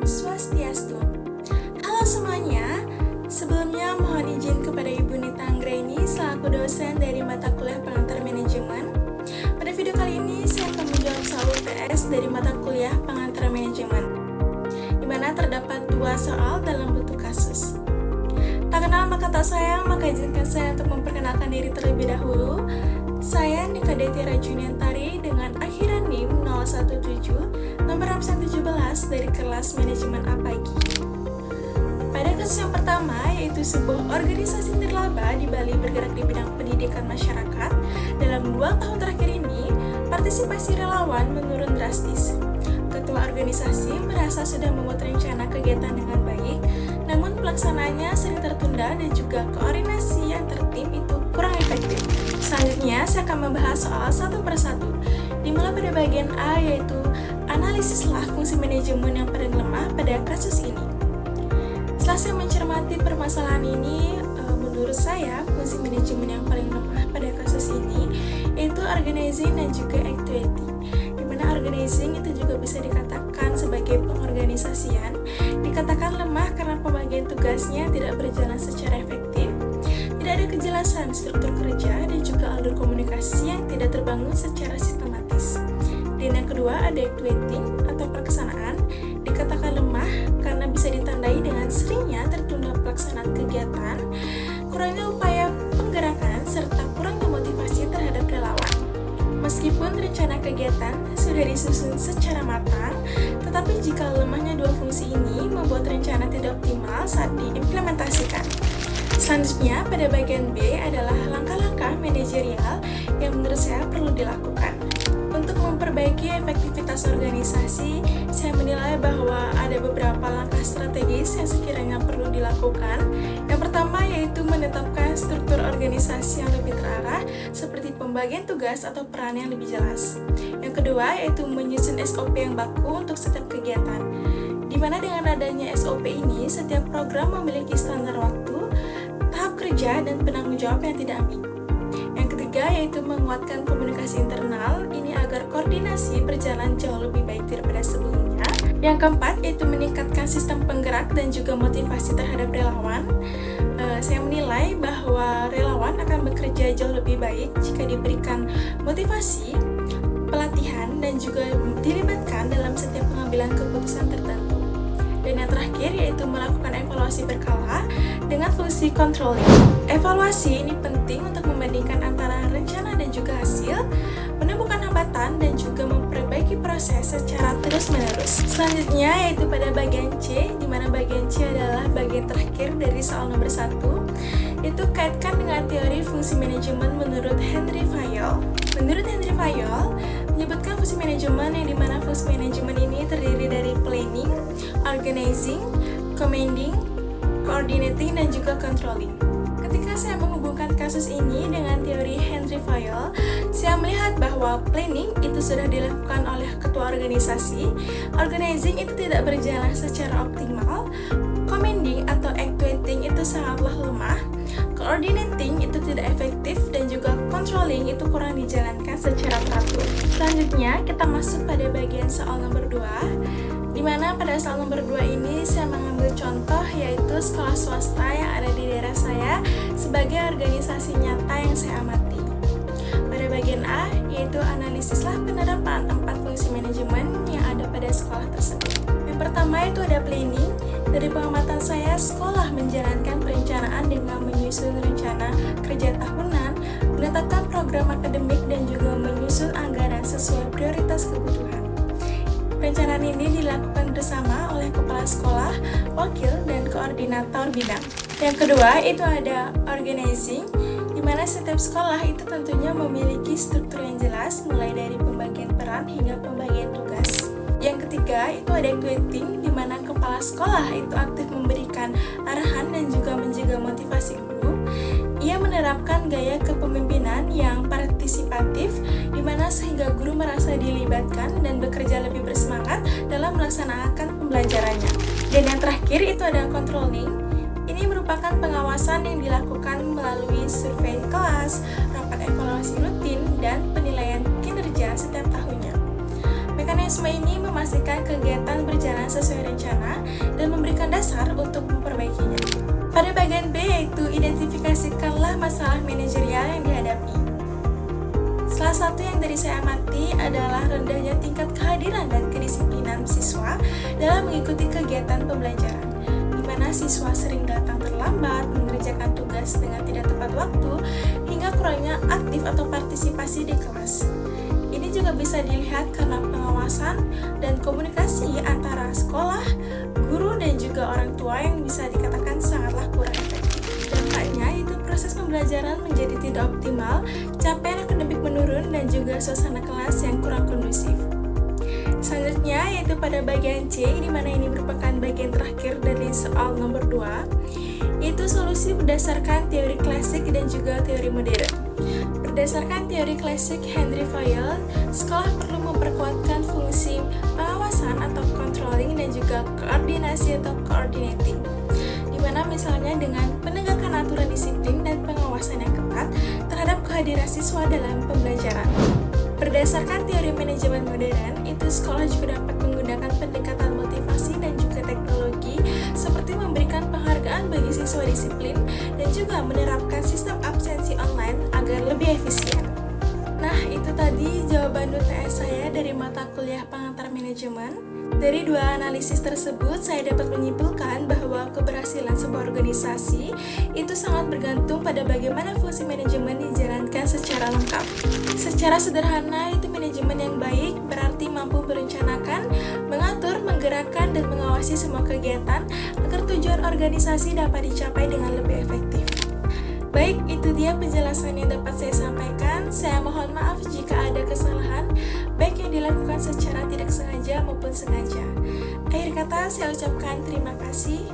Swastiastu. Halo semuanya, sebelumnya mohon izin kepada Ibu Nita Anggraini selaku dosen dari mata kuliah pengantar manajemen. Pada video kali ini saya akan menjawab soal UTS dari mata kuliah pengantar manajemen, di mana terdapat 2 soal dalam bentuk kasus. Tak kenal maka tak sayang, maka izinkan saya untuk memperkenalkan diri terlebih dahulu. Saya Nika Detira Juniantari dengan akhiran NIM 017 nomor absen 17 dari kelas manajemen APAGI. Pada kasus yang pertama, yaitu sebuah organisasi nirlaba di Bali bergerak di bidang pendidikan masyarakat. Dalam 2 tahun terakhir ini, partisipasi relawan menurun drastis. Ketua organisasi merasa sudah membuat rencana kegiatan dengan baik, namun pelaksanaannya sering tertunda dan juga koordinasi antar tim itu kurang efektif. Selanjutnya, saya akan membahas soal satu persatu. Dimulai pada bagian A, yaitu analisislah fungsi manajemen yang paling lemah pada kasus ini. Setelah saya mencermati permasalahan ini, menurut saya fungsi manajemen yang paling lemah pada kasus ini yaitu organizing dan juga activity. Dimana organizing itu juga bisa dikatakan sebagai pengorganisasian, dikatakan lemah karena pembagian tugasnya tidak berjalan secara efektif, tidak ada kejelasan struktur kerja dan juga alur komunikasi yang tidak terbangun secara sistematis. Dan yang kedua ada activating atau pelaksanaan, dikatakan lemah karena bisa ditandai dengan seringnya tertunda pelaksanaan kegiatan, kurangnya upaya penggerakan, serta kurangnya motivasi terhadap relawan. Meskipun rencana kegiatan sudah disusun secara matang, tetapi jika lemahnya 2 fungsi ini membuat rencana tidak optimal saat diimplementasikan. Selanjutnya, pada bagian B adalah langkah-langkah manajerial yang menurut saya perlu dilakukan. Untuk memperbaiki efektivitas organisasi, saya menilai bahwa ada beberapa langkah strategis yang sekiranya perlu dilakukan. Yang pertama yaitu menetapkan struktur organisasi yang lebih terarah, seperti pembagian tugas atau peran yang lebih jelas. Yang kedua yaitu menyusun SOP yang baku untuk setiap kegiatan, di mana dengan adanya SOP ini, setiap program memiliki standar waktu, tahap kerja, dan penanggung jawab yang tidak ambigu. Yang ketiga yaitu menguatkan komunikasi internal ini agar koordinasi berjalan jauh lebih baik daripada sebelumnya. Yang keempat yaitu meningkatkan sistem penggerak dan juga motivasi terhadap relawan. Saya menilai bahwa relawan akan bekerja jauh lebih baik jika diberikan motivasi, pelatihan, dan juga dilibatkan dalam setiap pengambilan keputusan tertentu. Dan yang terakhir yaitu melakukan evaluasi berkala dengan fungsi controlling. Evaluasi ini penting untuk membandingkan antara rencana dan juga hasil, menemukan hambatan, dan juga memperbaiki proses secara terus-menerus. Selanjutnya yaitu pada bagian C, di mana bagian C adalah bagian terakhir dari soal nomor 1, yaitu kaitkan dengan teori fungsi manajemen menurut Henry Fayol. Menurut Henry Fayol, menyebutkan fungsi manajemen yang dimana fungsi manajemen ini terdiri dari planning, organizing, commanding, coordinating, dan juga controlling. Ketika saya menghubungkan kasus ini dengan teori Henry Fayol, saya melihat bahwa planning itu sudah dilakukan oleh ketua organisasi, organizing itu tidak berjalan secara optimal, commanding atau activating itu sangatlah lemah, coordinating itu tidak efektif, dan juga controlling itu kurang dijalankan secara teratur. Selanjutnya kita masuk pada bagian soal nomor 2, di mana pada soal nomor 2 ini saya mengambil contoh yaitu sekolah swasta yang ada di daerah saya sebagai organisasi nyata yang saya amati. Pada bagian A yaitu analisislah penerapan 4 fungsi manajemen yang ada pada sekolah tersebut. Yang pertama itu ada planning. Dari pengamatan saya, sekolah menjalankan perencanaan dengan menyusun rencana kerja tahunan, menetapkan program akademik, dan juga menyusun anggaran sesuai prioritas kebutuhan. Perencanaan ini dilakukan bersama oleh kepala sekolah, wakil, dan koordinator bidang. Yang kedua itu ada organizing, di mana setiap sekolah itu tentunya memiliki struktur yang jelas, mulai dari pembagian peran hingga pembagian tugas. Yang ketiga itu ada activating, di mana kepala sekolah itu aktif memberikan arahan dan juga menjaga motivasi guru. Ia menerapkan gaya kepemimpinan yang partisipatif, di mana sehingga guru merasa dilibatkan dan bekerja lebih bersemangat dalam melaksanakan pembelajarannya. Dan yang terakhir itu ada controlling. Ini merupakan pengawasan yang dilakukan melalui survei kelas, rapat evaluasi rutin, dan penilaian kinerja setiap tahunnya. Mekanisme ini memastikan kegiatan berjalan sesuai rencana masalah manajerial yang dihadapi. Salah satu yang dari saya amati adalah rendahnya tingkat kehadiran dan kedisiplinan siswa dalam mengikuti kegiatan pembelajaran, di mana siswa sering datang terlambat, mengerjakan tugas dengan tidak tepat waktu, hingga kurangnya aktif atau partisipasi di kelas. Ini juga bisa dilihat karena pengawasan dan komunikasi antara sekolah, guru, dan juga orang tua yang bisa dikatakan sangatlah kurang efektif. Dampaknya itu proses pembelajaran menjadi tidak optimal, capaian akademik menurun, dan juga suasana kelas yang kurang kondusif. Selanjutnya yaitu pada bagian C, di mana ini merupakan bagian terakhir dari soal nomor 2, yaitu solusi berdasarkan teori klasik dan juga teori modern. Berdasarkan teori klasik Henry Fayol, sekolah perlu memperkuatkan fungsi pengawasan atau controlling dan juga koordinasi atau coordinating, di mana misalnya dengan penegakan aturan disiplin dan pengawasan yang ketat terhadap kehadiran siswa dalam pembelajaran. Berdasarkan teori manajemen modern, itu sekolah juga dapat menggunakan pendekatan motivasi dan juga teknologi seperti memberikan penghargaan bagi siswa disiplin dan juga menerapkan sistem absensi online agar lebih efisien. Nah, itu tadi jawaban UTS saya dari mata kuliah pengantar manajemen. Dari dua analisis tersebut, saya dapat menyimpulkan bahwa keberhasilan sebuah organisasi itu sangat bergantung pada bagaimana fungsi manajemen dijalankan secara lengkap. Secara sederhana, itu manajemen yang baik berarti mampu merencanakan, mengatur, menggerakkan, dan mengawasi semua kegiatan agar tujuan organisasi dapat dicapai dengan lebih efektif. Baik, itu dia penjelasan yang dapat saya sampaikan. Saya mohon maaf jika ada kesalahan, baik yang dilakukan secara tidak sengaja maupun sengaja. Akhir kata, saya ucapkan terima kasih.